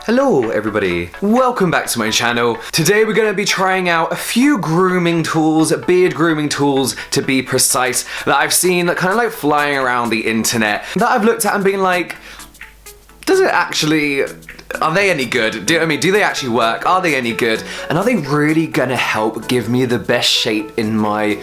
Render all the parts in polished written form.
Hello everybody, welcome back to my channel. Today we're going to be trying out a few grooming tools, beard grooming tools to be precise, that I've seen that kind of like flying around the internet, that I've looked at and been like, does it actually, are they any good? Do they actually work? Are they any good? And are they really gonna help give me the best shape in my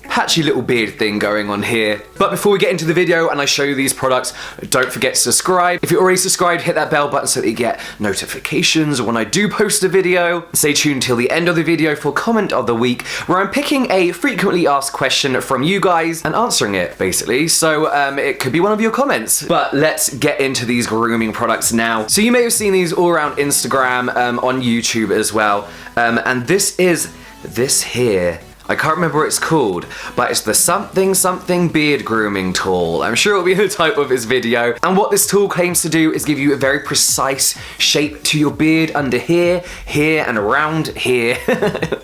patchy little beard thing going on here? But before we get into the video and I show you these products, don't forget to subscribe. If you're already subscribed, hit that bell button so that you get notifications when I do post a video. Stay tuned till the end of the video for comment of the week, where I'm picking a frequently asked question from you guys and answering it, basically. So it could be one of your comments. But let's get into these grooming products now. So you may have seen these all around Instagram, on YouTube as well. And this is this here. I can't remember what it's called, but it's the something beard grooming tool. I'm sure it'll be the type of this video. And what this tool claims to do is give you a very precise shape to your beard under here, here, and around here,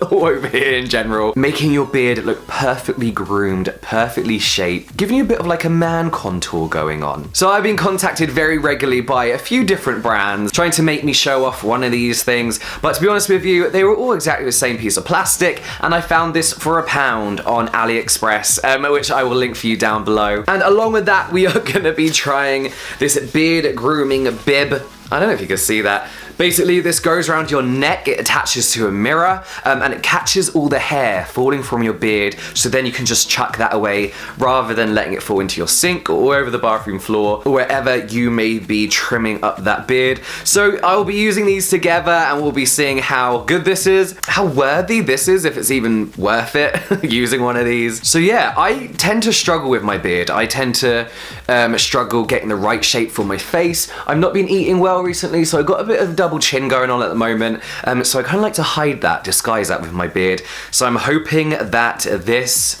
all over here in general, making your beard look perfectly groomed, perfectly shaped, giving you a bit of like a man contour going on. So I've been contacted very regularly by a few different brands trying to make me show off one of these things, but to be honest with you, they were all exactly the same piece of plastic, and I found this for £1 on AliExpress, which I will link for you down below. And along with that, we are going to be trying this beard grooming bib. I don't know if you can see that. Basically, this goes around your neck, it attaches to a mirror, and it catches all the hair falling from your beard, so then you can just chuck that away rather than letting it fall into your sink or over the bathroom floor or wherever you may be trimming up that beard. So I'll be using these together and we'll be seeing how good this is, how worthy this is, if it's even worth it, using one of these. So yeah, I tend to struggle with my beard. I tend to struggle getting the right shape for my face. I've not been eating well recently, so I've got a bit of double chin going on at the moment, so I kind of like to hide that, disguise that with my beard. So I'm hoping that this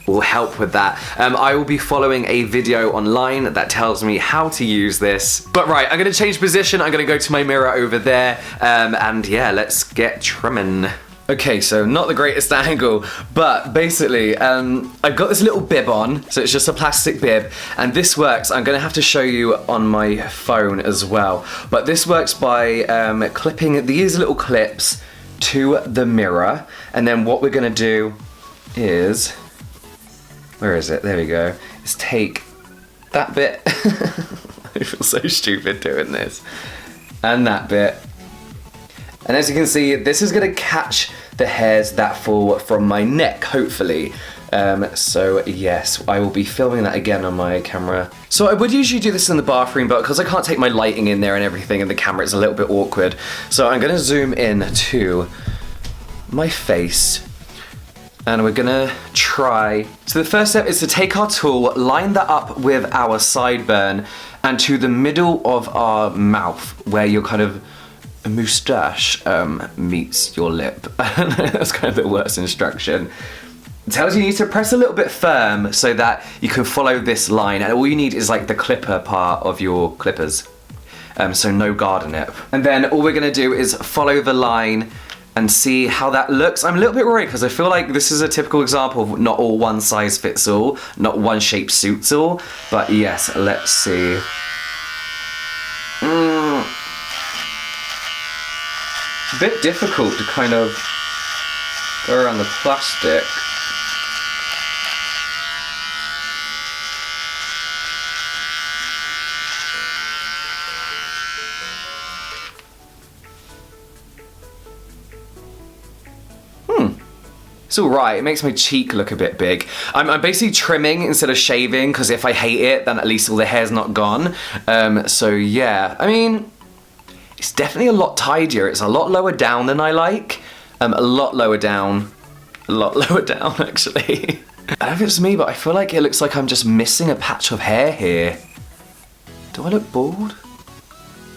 will help with that. I will be following a video online that tells me how to use this. But right, I'm gonna change position, I'm gonna go to my mirror over there, and yeah, let's get trimming. Okay, so not the greatest angle, but basically, I've got this little bib on, so it's just a plastic bib, and this works. I'm gonna have to show you on my phone as well, but this works by clipping these little clips to the mirror, and then what we're gonna do is, where is it? There we go. Is take that bit, I feel so stupid doing this, and that bit. And as you can see, this is gonna catch the hairs that fall from my neck, hopefully. So yes, I will be filming that again on my camera. So I would usually do this in the bathroom, but because I can't take my lighting in there and everything, and the camera is a little bit awkward, so I'm gonna zoom in to my face, and we're gonna try. So the first step is to take our tool, line that up with our sideburn, and to the middle of our mouth, where you're kind of, a moustache meets your lip. That's kind of the worst instruction. It tells you need to press a little bit firm so that you can follow this line, and all you need is like the clipper part of your clippers, so no garden nip. And then all we're gonna do is follow the line and see how that looks. I'm a little bit worried because I feel like this is a typical example of not all one size fits all, not one shape suits all, but yes, let's see. A bit difficult to kind of go around the plastic. It's alright, it makes my cheek look a bit big. I'm basically trimming instead of shaving, because if I hate it, then at least all the hair's not gone. So yeah, I mean, it's definitely a lot tidier. It's a lot lower down than I like. A lot lower down actually. I don't know if it's me, but I feel like it looks like I'm just missing a patch of hair here. Do I look bald?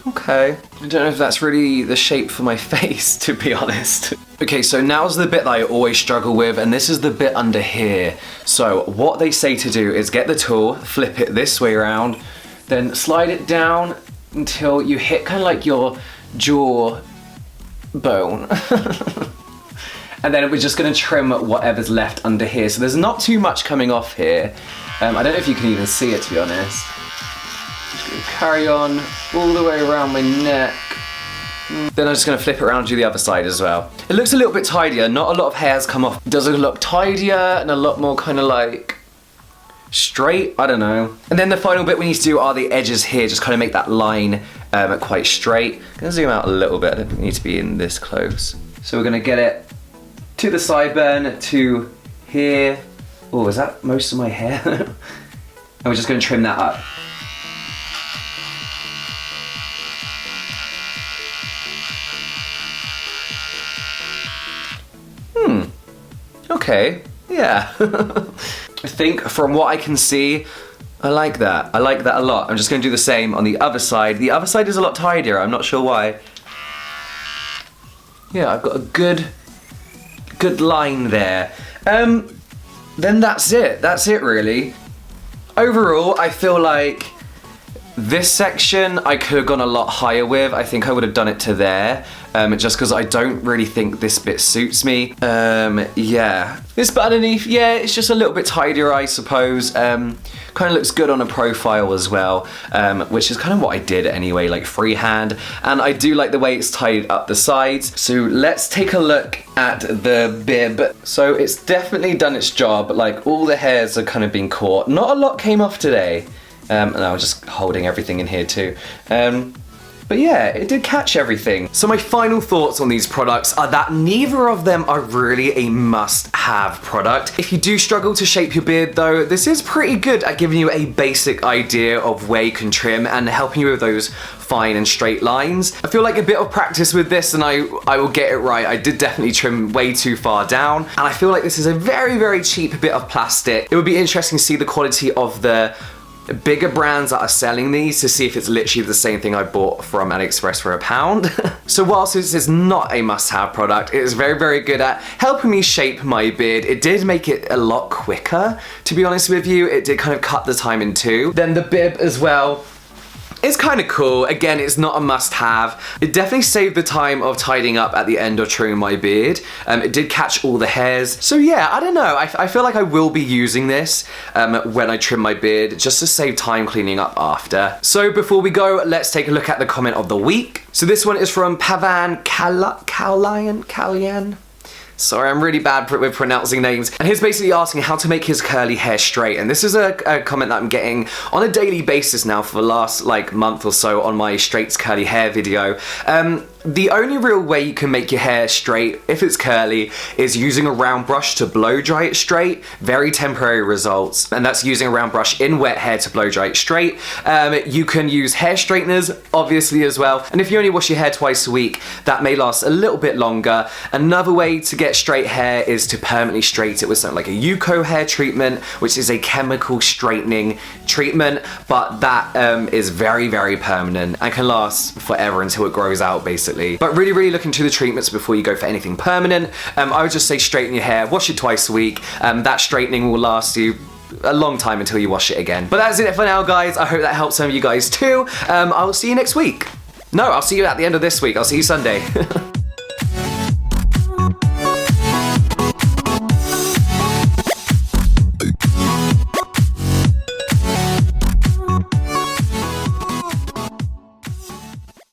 Okay. I don't know if that's really the shape for my face, to be honest. Okay, so now's the bit that I always struggle with, and this is the bit under here. So what they say to do is get the tool, flip it this way around, then slide it down until you hit kind of like your jaw bone. And then we're just gonna trim whatever's left under here. So there's not too much coming off here. I don't know if you can even see it, to be honest. Just gonna carry on all the way around my neck. Then I'm just gonna flip it around to the other side as well. It looks a little bit tidier, not a lot of hairs come off. Does it look tidier and a lot more kind of like straight? I don't know. And then the final bit we need to do are the edges here, just kind of make that line quite straight. I'm gonna zoom out a little bit, I don't think we need to be in this close. So we're gonna get it to the sideburn, to here. Oh, is that most of my hair? And we're just gonna trim that up. Okay, yeah. I think from what I can see, I like that. I like that a lot. I'm just gonna do the same on the other side. The other side is a lot tidier, I'm not sure why. Yeah, I've got a good line there. Then that's it really. Overall, I feel like this section I could have gone a lot higher with. I think I would have done it to there, just because I don't really think this bit suits me. Yeah. This bit underneath, yeah, it's just a little bit tidier, I suppose. Kind of looks good on a profile as well, which is kind of what I did anyway, like freehand. And I do like the way it's tied up the sides. So let's take a look at the bib. So it's definitely done its job. Like all the hairs are kind of being caught. Not a lot came off today. And I was just holding everything in here too. But yeah, it did catch everything. So my final thoughts on these products are that neither of them are really a must-have product. If you do struggle to shape your beard though, this is pretty good at giving you a basic idea of where you can trim and helping you with those fine and straight lines. I feel like a bit of practice with this and I will get it right. I did definitely trim way too far down. And I feel like this is a very, very cheap bit of plastic. It would be interesting to see the quality of the bigger brands that are selling these to see if it's literally the same thing I bought from AliExpress for £1. So whilst this is not a must-have product, it is very, very good at helping me shape my beard. It did make it a lot quicker, to be honest with you. It did kind of cut the time in two. Then the bib as well. It's kind of cool. Again, it's not a must-have. It definitely saved the time of tidying up at the end of trimming my beard. It did catch all the hairs. So yeah, I don't know. I feel like I will be using this when I trim my beard, just to save time cleaning up after. So before we go, let's take a look at the comment of the week. So this one is from Pavan Kalyan. Sorry, I'm really bad with pronouncing names. And he's basically asking how to make his curly hair straight. And this is a comment that I'm getting on a daily basis now for the last like month or so on my straight curly hair video. The only real way you can make your hair straight, if it's curly, is using a round brush to blow dry it straight. Very temporary results. And that's using a round brush in wet hair to blow dry it straight. You can use hair straighteners, obviously, as well. And if you only wash your hair twice a week, that may last a little bit longer. Another way to get straight hair is to permanently straight it with something like a Yuko hair treatment, which is a chemical straightening treatment, but that is very, very permanent and can last forever until it grows out, basically. But really, really look into the treatments before you go for anything permanent. I would just say straighten your hair, wash it twice a week. That straightening will last you a long time until you wash it again. But that's it for now, guys. I hope that helps some of you guys too. I'll see you next week. No, I'll see you at the end of this week. I'll see you Sunday.